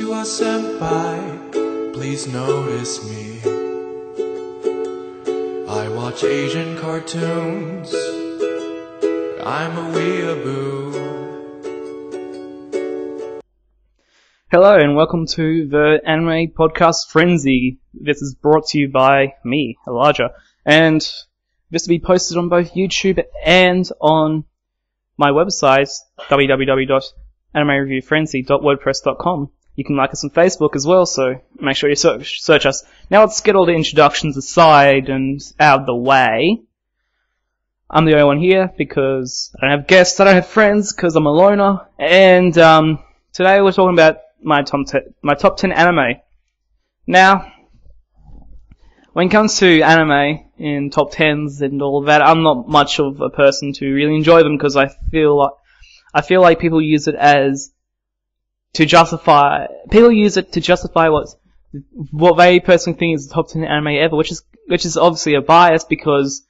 Konnichiwa senpai, please notice me. I watch Asian cartoons, I'm a weeaboo. Hello and welcome to the Anime Podcast Frenzy. This is brought to you by me, Elijah, and this will be posted on both YouTube and on my website, www.animereviewfrenzy.wordpress.com. You can like us on Facebook as well, so make sure you search us. Now let's get all the introductions aside and out of the way. I'm the only one here because I don't have guests, I don't have friends because I'm a loner, and today we're talking about my top 10 anime. Now, when it comes to anime in top 10s and all of that, I'm not much of a person to really enjoy them because I feel like people use it to justify what they personally think is the top 10 anime ever, which is obviously a bias because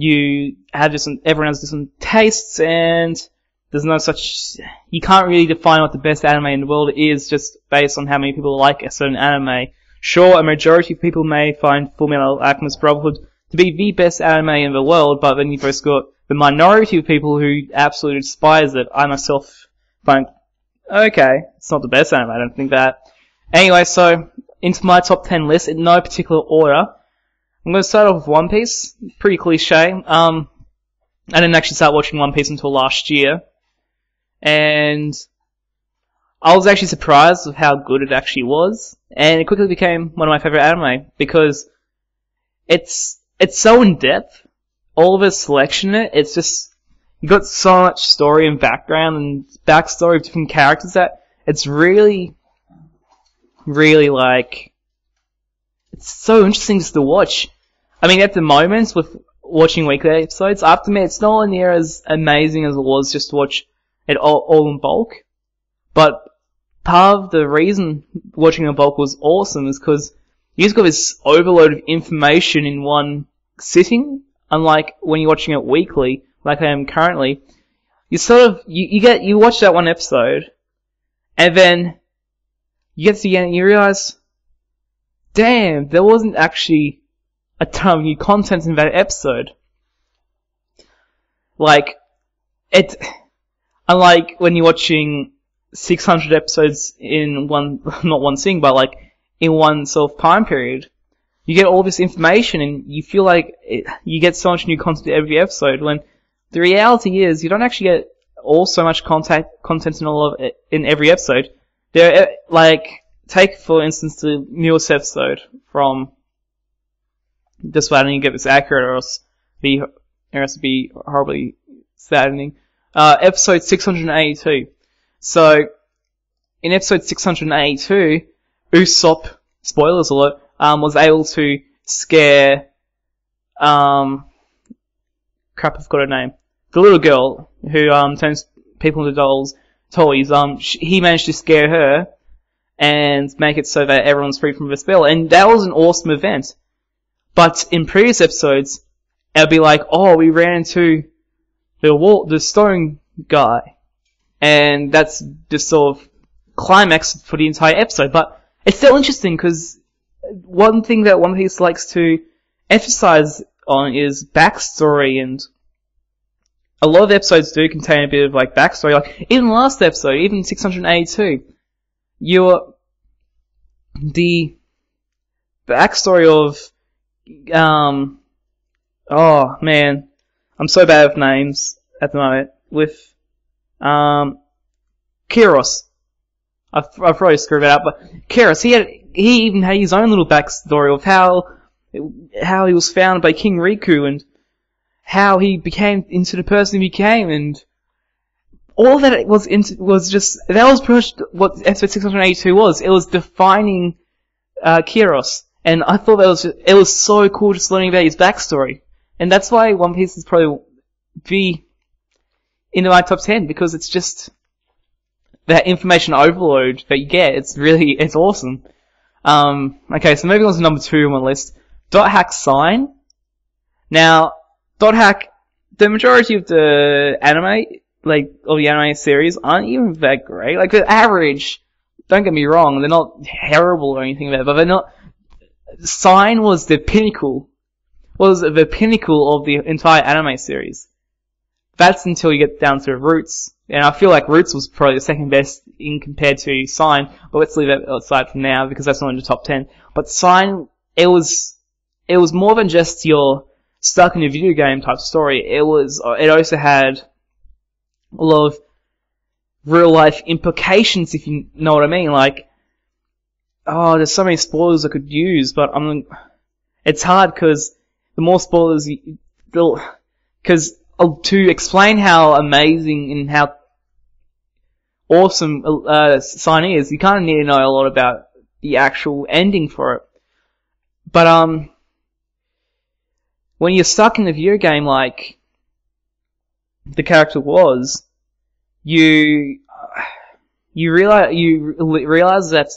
everyone has different tastes and there's no such, you can't really define what the best anime in the world is just based on how many people like a certain anime. Sure, a majority of people may find Fullmetal Alchemist Brotherhood to be the best anime in the world, but then you've also got the minority of people who absolutely despise it. I myself find, okay, it's not the best anime, I don't think that. Anyway, so, into my top 10 list, in no particular order. I'm going to start off with One Piece, pretty cliche. I didn't actually start watching One Piece until last year. And I was actually surprised with how good it actually was, and it quickly became one of my favorite anime because it's so in depth. All of the selection in it, it's just you got so much story and background and backstory of different characters that it's really, really like it's so interesting just to watch. I mean, at the moment with watching weekly episodes, I have to admit it's nowhere near as amazing as it was just to watch it all in bulk. But part of the reason watching in bulk was awesome is because you just got this overload of information in one sitting, unlike when you're watching it weekly, like I am currently. You you watch that one episode, and then you get to the end and you realize, damn, there wasn't actually a ton of new content in that episode. Unlike when you're watching 600 episodes in not one sitting, but like in one sort of time period, you get all this information and you feel like you get so much new content every episode, when the reality is you don't actually get so much content in all of it in every episode. Take for instance the newest episode from this one, and you get this accurate or else be horribly saddening. Episode 682. So, in episode 682, Usopp, spoilers alert, was able to scare, I've forgot her name. The little girl who, turns people into toys, he managed to scare her and make it so that everyone's free from the spell, and that was an awesome event. But in previous episodes, it'll be like, oh, we ran into the stone guy, and that's the sort of climax for the entire episode. But it's still interesting because one thing that One Piece likes to emphasize on is backstory, and a lot of episodes do contain a bit of like backstory. Like even last episode, even 682, the backstory of oh man, I'm so bad with names at the moment. With Kiros. I've probably screwed it up, but Kiros, he even had his own little backstory of how he was found by King Riku and how he became into the person he became, and all that was just, that was pretty much what episode 682 was. It was defining Kiros, and I thought it was so cool just learning about his backstory, and that's why One Piece is probably into my top 10, because it's just that information overload that you get. It's awesome. Okay, so moving on to number 2 on my list, Dot Hack Sign. Now, Dot Hack, the majority of the anime, of the anime series, aren't even that great. Like, the average don't get me wrong, they're not terrible or anything like that, but they're not. Sign was the pinnacle. Was the pinnacle of the entire anime series. That's until you get down to Roots. And I feel like Roots was probably the second best in compared to Sign, but let's leave that aside for now because that's not in the top 10. But Sign, it was more than just your stuck in a video game type story. It also had a lot of real life implications, if you know what I mean. Like, there's so many spoilers I could use, but it's hard because the more spoilers because to explain how amazing and how awesome Sign is, you kind of need to know a lot about the actual ending for it. But when you're stuck in a video game like the character was, you realize that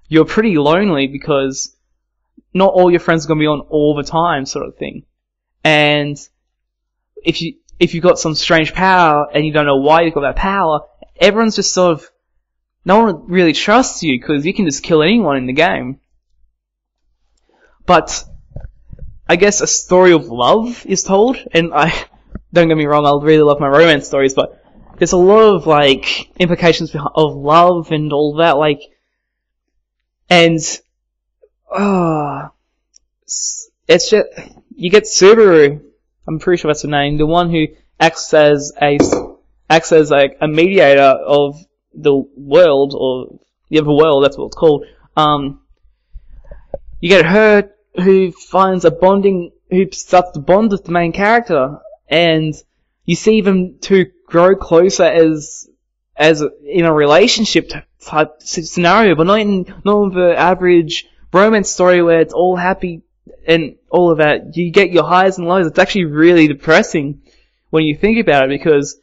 you're pretty lonely because not all your friends are going to be on all the time, sort of thing. And if you've got some strange power and you don't know why you've got that power, everyone's just sort of, no one really trusts you because you can just kill anyone in the game. But I guess a story of love is told, and don't get me wrong, I really love my romance stories, but there's a lot of like implications of love and all that, like, and it's just, you get Subaru, I'm pretty sure that's the name, the one who acts as like a mediator of the world, or the other world, that's what it's called. You get her, who starts to bond with the main character, and you see them two grow closer as in a relationship type scenario, but not in the average romance story where it's all happy and all of that. You get your highs and lows. It's actually really depressing when you think about it, because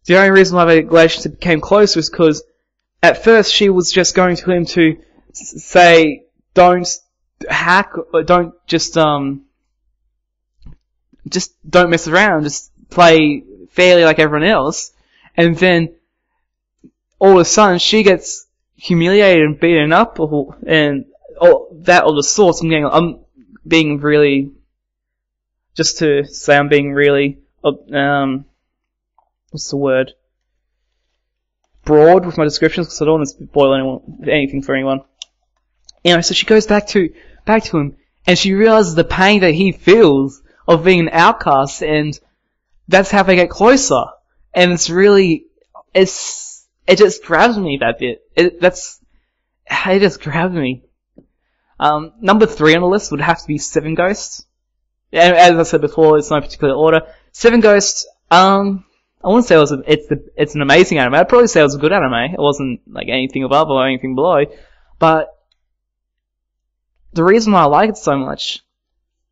the only reason why the relationship became close was because at first she was just going to him to say, don't hack, or don't just don't mess around, just play fairly like everyone else. And then all of a sudden she gets humiliated and beaten up, and all that of the sorts. I'm being really, just to say, I'm being really what's the word? Broad with my descriptions, because I don't want to spoil anything for anyone. So she goes back to him, and she realizes the pain that he feels of being an outcast, and that's how they get closer. And it's really, it just grabs me that bit. It just grabs me. Number 3 on the list would have to be Seven Ghosts. And as I said before, it's no particular order. Seven Ghosts, I wouldn't say it's an amazing anime. I'd probably say it was a good anime. It wasn't like anything above or anything below. But the reason why I like it so much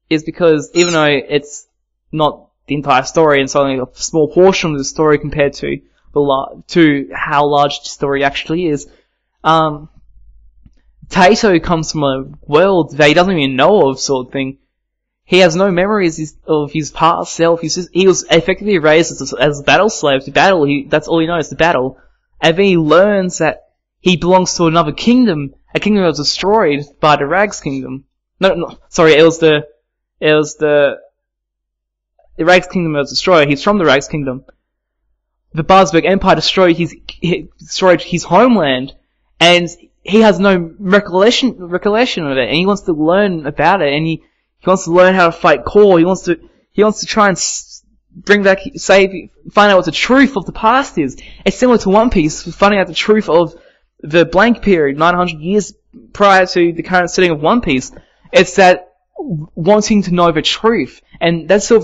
is because even though it's not the entire story, and it's only a small portion of the story compared to how large the story actually is, Taito comes from a world that he doesn't even know of, sort of thing. He has no memories of his past self. He was effectively raised as a battle slave to battle. That's all he knows, to battle. And then he learns that he belongs to another kingdom, a kingdom that was destroyed by the Rags Kingdom. No, sorry, it was the Rags Kingdom that was destroyed. He's from the Rags Kingdom. The Barsberg Empire destroyed his homeland, and he has no recollection of it, and he wants to learn about it, and he wants to learn how to fight Core. He wants to try and find out what the truth of the past is. It's similar to One Piece, finding out the truth of the blank period, 900 years prior to the current setting of One Piece. It's that wanting to know the truth, and that sort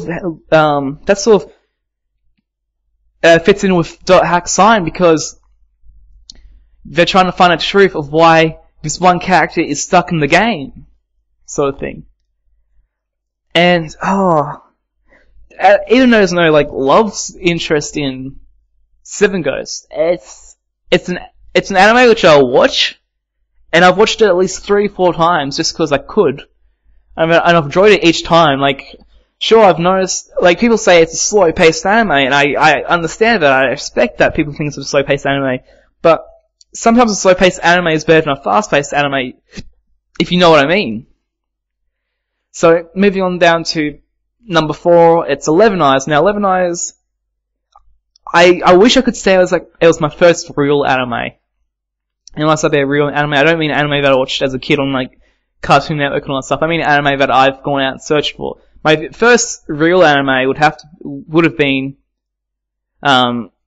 of fits in with Dot Hack Sign, because they're trying to find out the truth of why this one character is stuck in the game, sort of thing. And even though there's no like love interest in Seven Ghosts, it's an anime which I'll watch, and I've watched it at least 3-4 times just because I could. And I've enjoyed it each time. Like, sure, I've noticed, like, people say it's a slow-paced anime, and I understand that. I respect that people think it's a slow-paced anime. But sometimes a slow-paced anime is better than a fast-paced anime, if you know what I mean. So, moving on down to number 4, it's 11 Eyes. Now, 11 Eyes, I wish I could say it was my first real anime. And when I say a real anime, I don't mean anime that I watched as a kid on, like, Cartoon Network and all that stuff. I mean anime that I've gone out and searched for. My first real anime would have been,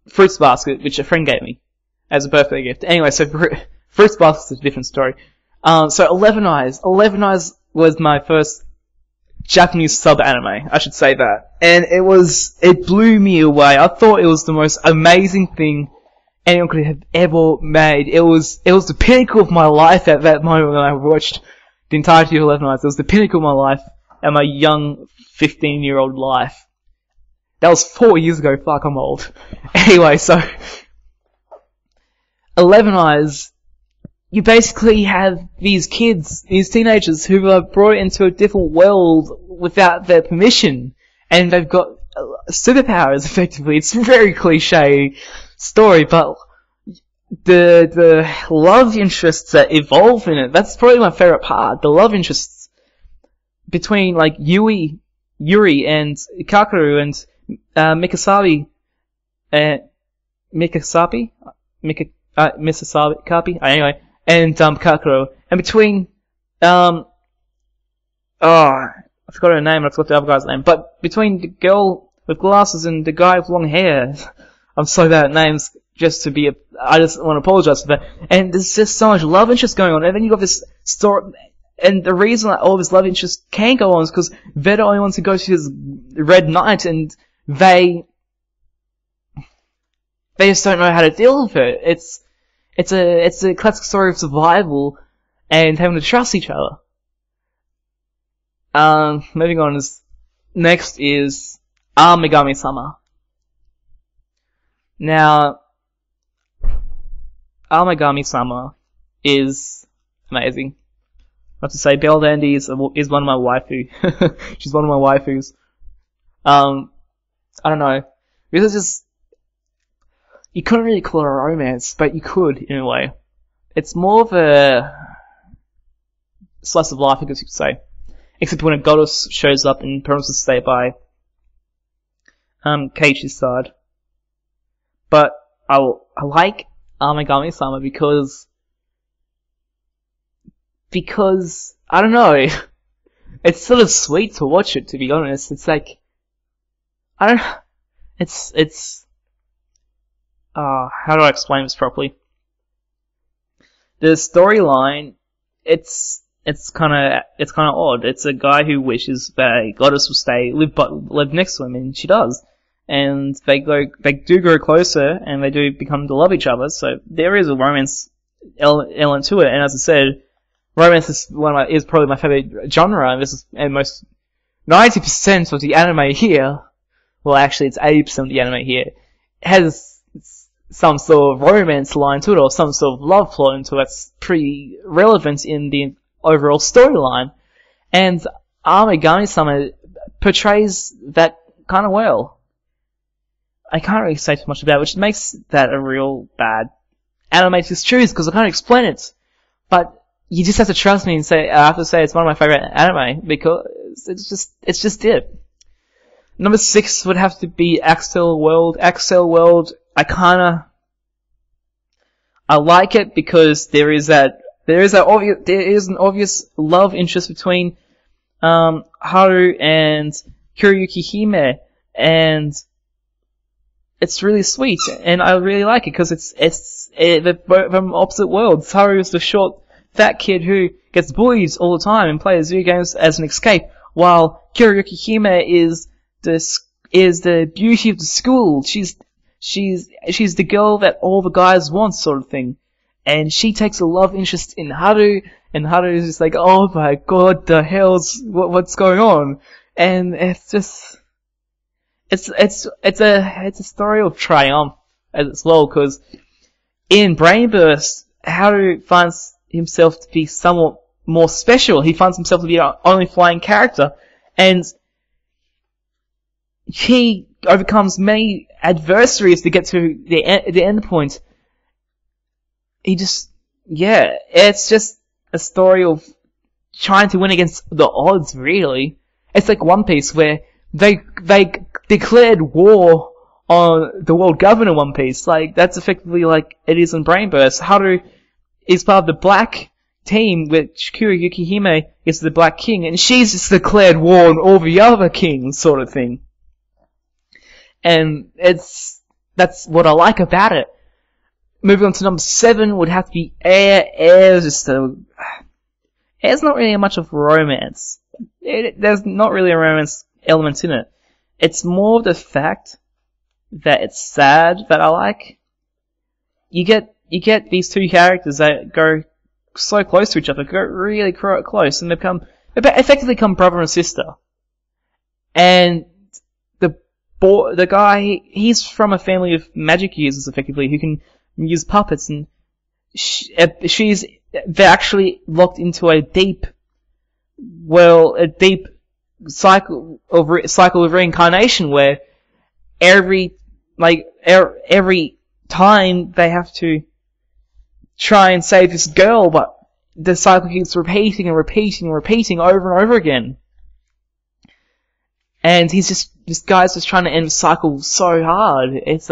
Fruits Basket, which a friend gave me as a birthday gift. Anyway, so Fruits Basket is a different story. So 11 Eyes. 11 Eyes was my first Japanese sub-anime, I should say that. And it blew me away. I thought it was the most amazing thing anyone could have ever made. It was the pinnacle of my life at that moment when I watched the entirety of 11 Eyes. It was the pinnacle of my life and my young 15-year-old life. That was 4 years ago. Fuck, I'm old. Anyway, so 11 Eyes, you basically have these kids, these teenagers who are brought into a different world without their permission, and they've got superpowers, effectively. It's a very cliche story, but the love interests that evolve in it, that's probably my favorite part. The love interests between, like, Yuri and Kakeru and Misasabi, anyway, and Kakeru, and between I forgot her name, I forgot the other guy's name, but between the girl with glasses and the guy with long hair, I'm so bad at names, I just want to apologize for that, and there's just so much love interest going on, and then you got this story, and the reason that all this love interest can go on is because Veda only wants to go to his Red Knight, and they just don't know how to deal with it. It's a classic story of survival and having to trust each other. Moving on next is Megamisama. Now, Megamisama is amazing. I have to say, Belle Dandy is one of my waifu. She's one of my waifus. I don't know. This is just, you couldn't really call it a romance, but you could, in a way. It's more of a slice of life, I guess you could say. Except when a goddess shows up and promises to stay by Keiichi's side. But I like Megami-sama because I don't know, it's sort of sweet to watch it, to be honest. It's like, how do I explain this properly? The storyline, it's kinda odd. It's a guy who wishes that a goddess will live next to him, and she does. And they do grow closer, and they do become to love each other, so there is a romance element to it, and as I said, romance is probably my favorite genre, and most 90% of the anime here, well actually it's 80% of the anime here, has some sort of romance line to it, or some sort of love plot into it that's pretty relevant in the overall storyline. And Megami-sama portrays that kind of well. I can't really say too much about it, which makes that a real bad anime to choose, because I can't explain it. But you just have to trust me and say, I have to say it's one of my favorite anime, because it's just it. Number 6 would have to be Accell World. Accell World, I like it because there is an obvious love interest between Haru and Kuroyuki Hime, and it's really sweet, and I really like it because they're from opposite worlds. Haru is the short, fat kid who gets bullied all the time and plays video games as an escape, while Kuroyuki Hime is the beauty of the school. She's the girl that all the guys want, sort of thing. And she takes a love interest in Haru, and Haru is just like, oh my god, what's going on? And it's just, it's a story of triumph as well, because in Brainburst, Haru finds himself to be somewhat more special. He finds himself to be our only flying character, and he overcomes many adversaries to get to the end point. it's just a story of trying to win against the odds, really. It's like One Piece, where they declared war on the world governor One Piece. Like, that's effectively like it is in Brain Burst. Haru is part of the black team, which Kuro Yukihime is the Black King, and she's just declared war on all the other kings, sort of thing. And that's what I like about it. Moving on to number 7 would have to be Air. Air's not really much of romance. There's not really a romance element in it. It's more the fact that it's sad that I like. You get these two characters that go so close to each other, go really close, and effectively become brother and sister. And the guy, he's from a family of magic users, effectively, who can use puppets, and they're actually locked into a deep cycle of reincarnation, where every time they have to try and save this girl, but the cycle keeps repeating and repeating and repeating over and over again. And this guy's just trying to end the cycle so hard. It's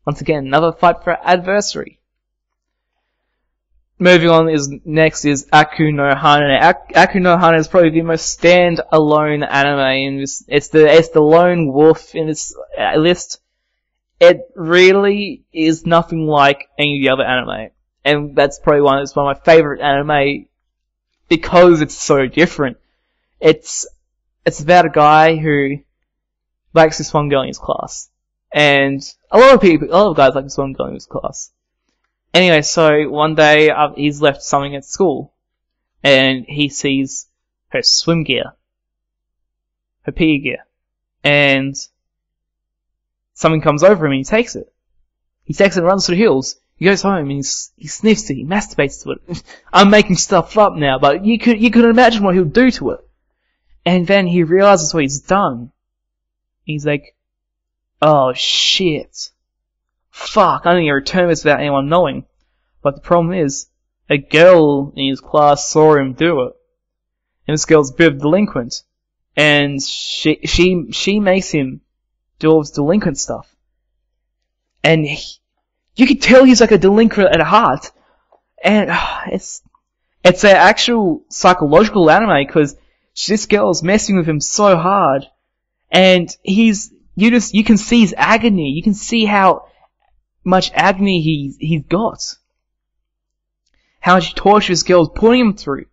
once again, another fight for adversary. Moving on next is Aku no Hana. Aku no Hana is probably the most stand-alone anime in this. It's the lone wolf in this list. It really is nothing like any of the other anime. And that's probably one of my favorite anime because it's so different. It's about a guy who likes this one girl in his class. And a lot of guys like this one girl in his class. Anyway, so one day he's left something at school, and he sees her swim gear, her PE gear, and something comes over him and he takes it. He takes it and runs to the hills. He goes home and he sniffs it, he masturbates to it. I'm making stuff up now, but you could imagine what he'll do to it. And then he realizes what he's done. He's like, oh shit. Fuck, I'm gonna return this without anyone knowing. But the problem is, a girl in his class saw him do it. And this girl's a bit of a delinquent. And she makes him do all this delinquent stuff. And you can tell he's like a delinquent at heart. And it's an actual psychological anime, because this girl's messing with him so hard. And you can see his agony. You can see how much agony he's got. How much torture this girl's putting him through.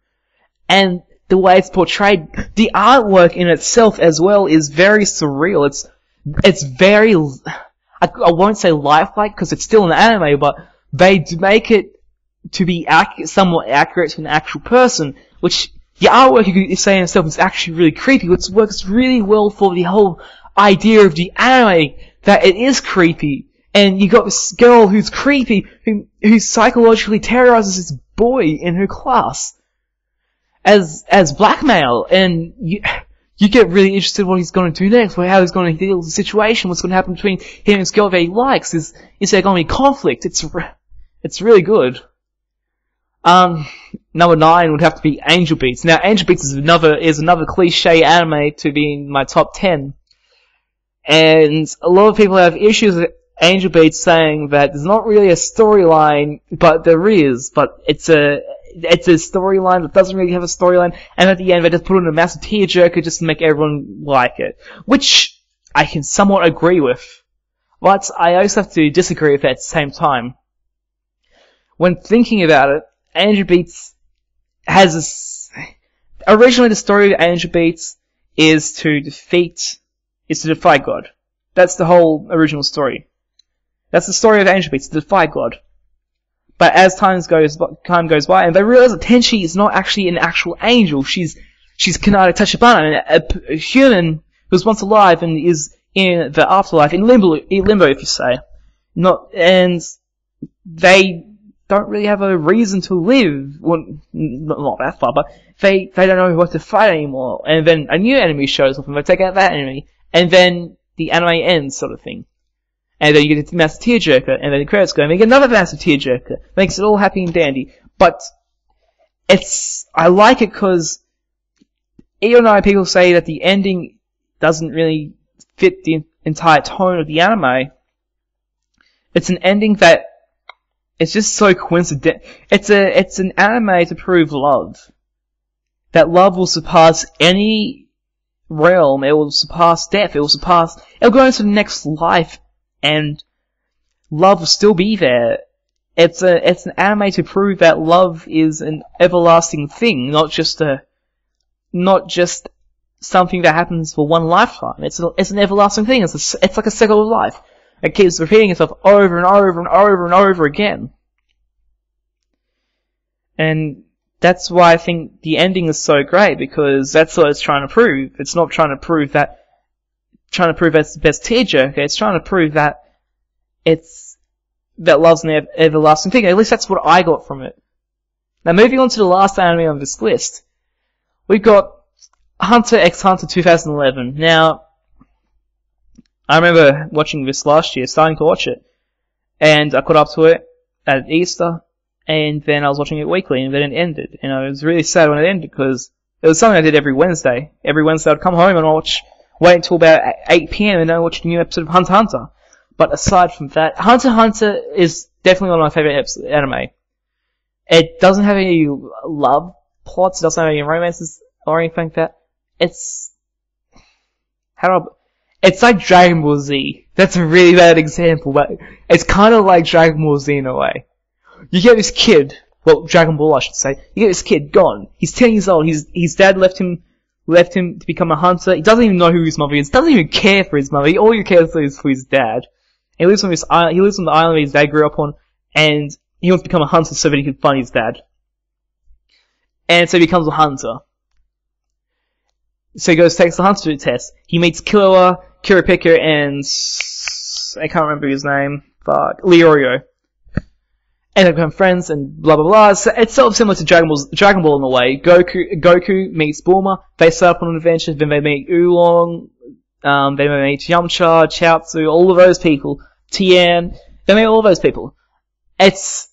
And the way it's portrayed, the artwork in itself as well is very surreal. It's very, I won't say lifelike because it's still an anime, but they make it to be somewhat accurate to an actual person, which the artwork, you could say in itself, is actually really creepy. It works really well for the whole idea of the anime, that it is creepy. And you got this girl who's creepy, who psychologically terrorizes this boy in her class as blackmail, and you get really interested in what he's going to do next, how he's going to deal with the situation, what's going to happen between him and this girl that he likes. Is there going to be conflict? It's really good. Number 9 would have to be Angel Beats. Now, Angel Beats is another cliche anime to be in my top 10. And a lot of people have issues with Angel Beats, saying that there's not really a storyline, but there is. But it's a storyline that doesn't really have a storyline, and at the end they just put in a massive tearjerker just to make everyone like it. Which I can somewhat agree with. But I also have to disagree with it at the same time. When thinking about it, Angel Beats originally the story of Angel Beats is to defy God. That's the whole original story. That's the story of Angel Beats, to defy God. But as time goes by, and they realize that Tenchi is not actually an actual angel. She's Kanata Tachibana, a human who was once alive and is in the afterlife, in limbo if you say. And they don't really have a reason to live. Well, not that far, but they don't know what to fight anymore. And then a new enemy shows up and they take out that enemy. And then the anime ends, sort of thing. and then you get a massive tearjerker, and then the credits go, and you get another massive tearjerker. Makes it all happy and dandy. But I like it because even though people say that the ending doesn't really fit the entire tone of the anime, it's an ending that it's just so coincidental. It's an anime to prove love. That love will surpass any realm, it will surpass death, it'll go into the next life, and love will still be there. It's an anime to prove that love is an everlasting thing, not just something that happens for one lifetime. It's an everlasting thing. It's like a cycle of life. It keeps repeating itself over and over and over and over again. And that's why I think the ending is so great, because that's what it's trying to prove. It's not trying to prove that's the best tearjerker. It's trying to prove that love's an everlasting thing. At least that's what I got from it. Now, moving on to the last anime on this list, we've got Hunter x Hunter 2011. Now, I remember watching this last year, starting to watch it, and I caught up to it at Easter, and then I was watching it weekly, and then it ended. And I was really sad when it ended, because it was something I did every Wednesday. Every Wednesday I'd come home and wait until about 8 PM and then watch a new episode of Hunter x Hunter. But aside from that, Hunter x Hunter is definitely one of my favorite anime. It doesn't have any love plots, it doesn't have any romances or anything like that. It's like Dragon Ball Z. That's a really bad example, but it's kind of like Dragon Ball Z in a way. You get this kid, well, Dragon Ball I should say, you get this kid gone. He's 10 years old, his dad left him to become a hunter. He doesn't even know who his mother is, doesn't even care for his mother. All he cares for is for his dad. And he lives on the island his dad grew up on, and he wants to become a hunter so that he can find his dad. And so he becomes a hunter. So he takes the hunter test. He meets Killua, Kurapika, and I can't remember his name. Leorio. And they become friends and blah blah blah. So it's sort of similar to Dragon Ball in a way. Goku meets Bulma. They set up on an adventure. Then they meet Oolong. Then they meet Yamcha, Chaozu, all of those people. Tien. They meet all those people. But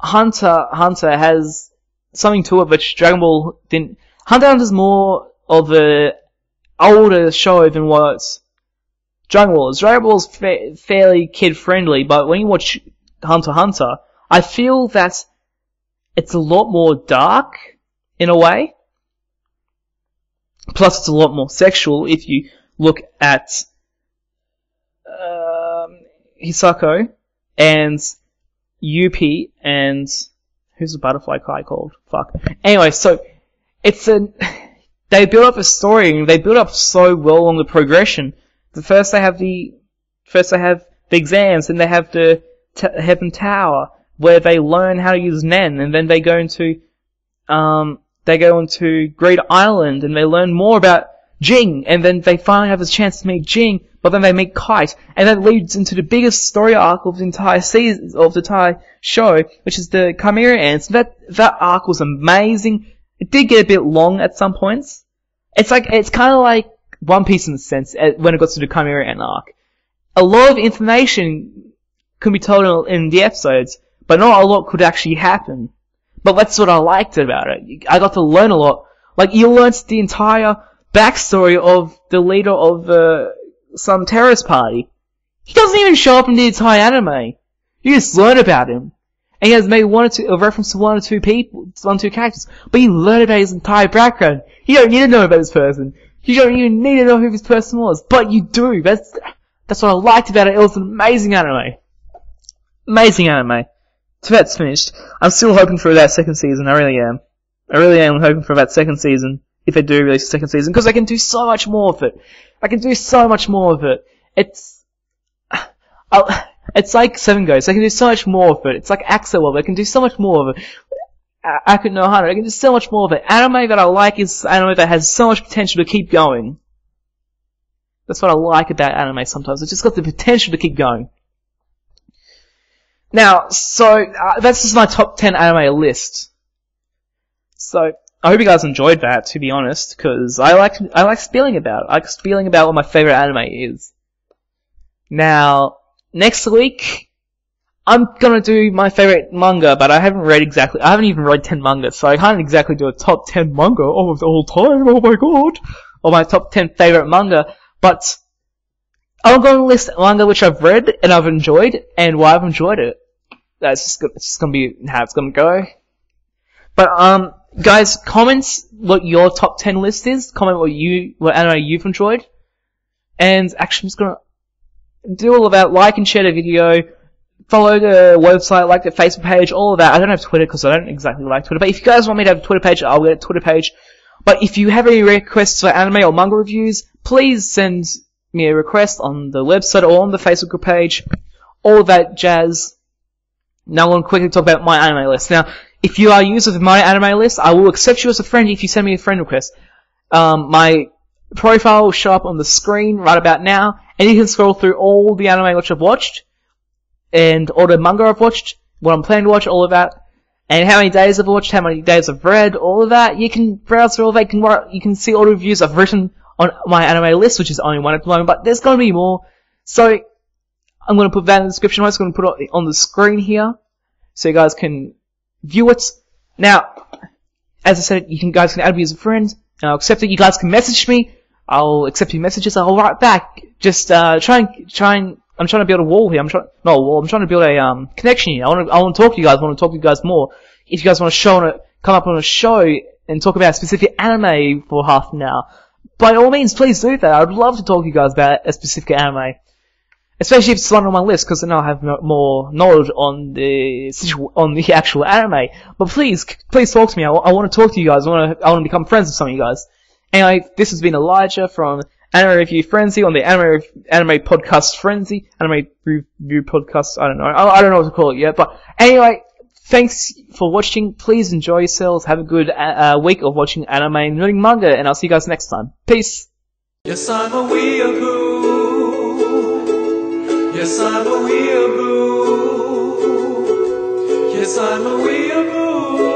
Hunter has something to it which Dragon Ball didn't. Hunter x Hunter's more of a older show than what Dragon Ball is. Dragon Ball's fairly kid-friendly, but when you watch Hunter x Hunter, I feel that it's a lot more dark, in a way. Plus it's a lot more sexual if you look at Hisako and Yuppie and who's the butterfly guy called? Fuck. Anyway, so they build up a story, and they build up so well on the progression. First they have the exams, and they have the Heaven Tower, where they learn how to use Nen, and then they go into Great Island, and they learn more about Jing, and then they finally have a chance to meet Jing, but then they meet Kite, and that leads into the biggest story arc of the entire season, of the entire show, which is the Chimera Ants. That arc was amazing. It did get a bit long at some points. It's kind of like One Piece in a sense, when it got to the Chimera Ant arc. A lot of information can be told in the episodes, but not a lot could actually happen. But that's what I liked about it. I got to learn a lot. Like, you learned the entire backstory of the leader of some terrorist party. He doesn't even show up in the entire anime. You just learn about him. And he has maybe a reference to one or two characters, but you learn about his entire background. You don't need to know about this person. You don't even need to know who this person was, but you do. That's what I liked about it. It was an amazing anime. Amazing anime. So that's finished. I'm still hoping for that second season. I really am. I really am hoping for that second season, if they do release a second season, because I can do so much more of it. It's like Seven Ghosts. I can do so much more of it. It's like Accell World. I can do so much more of it. Aku no Hana. I can do so much more of it. Anime that I like is anime that has so much potential to keep going. That's what I like about anime sometimes. It's just got the potential to keep going. Now, so, that's just my top 10 anime list. So, I hope you guys enjoyed that, to be honest, because I like spilling about it. I like spilling about what my favorite anime is. Now, next week, I'm gonna do my favorite manga, but I haven't even read 10 manga, so I can't exactly do a top 10 manga of all time, oh my god, or my top 10 favorite manga, but I'm going to list manga which I've read and I've enjoyed, and why I've enjoyed it. It's just gonna be how it's gonna go. But, guys, comment what your top 10 list is, comment what anime you've enjoyed, and actually I'm just gonna do all of that, like and share the video, follow the website, like the Facebook page, all of that. I don't have Twitter because I don't exactly like Twitter, but if you guys want me to have a Twitter page, I'll get a Twitter page. But if you have any requests for anime or manga reviews, please send me a request on the website or on the Facebook page, all of that jazz. Now I'm going to quickly talk about my anime list. Now, if you are a user of my anime list, I will accept you as a friend if you send me a friend request. My profile will show up on the screen right about now, and you can scroll through all the anime which I've watched, and all the manga I've watched, what I'm planning to watch, all of that, and how many days I've watched, how many days I've read, all of that. You can browse through all that, you can see all the reviews I've written on my anime list, which is only one at the moment, but there's gonna be more. So, I'm gonna put that in the description, I'm just gonna put it on the screen here, so you guys can view it. Now, as I said, guys can add me as a friend, and I'll accept it. You guys can message me, I'll accept your messages, I'll write back. Just, I'm trying to build a wall here. I'm trying to build a, connection here. I want to talk to you guys. I want to talk to you guys more. If you guys want to come up on a show and talk about a specific anime for half an hour, by all means, please do that. I'd love to talk to you guys about a specific anime. Especially if it's one on my list, because then I'll have more knowledge on the actual anime. But please talk to me. I want to talk to you guys. I want to become friends with some of you guys. Anyway, this has been Elijah from Anime Review Frenzy on the Anime Podcast Frenzy. Anime Review Podcast, I don't know. I don't know what to call it yet. But anyway, thanks for watching. Please enjoy yourselves. Have a good week of watching anime and reading manga. And I'll see you guys next time. Peace. Yes, I'm a weeaboo. Yes, I'm a weeaboo. Yes, I'm a weeaboo.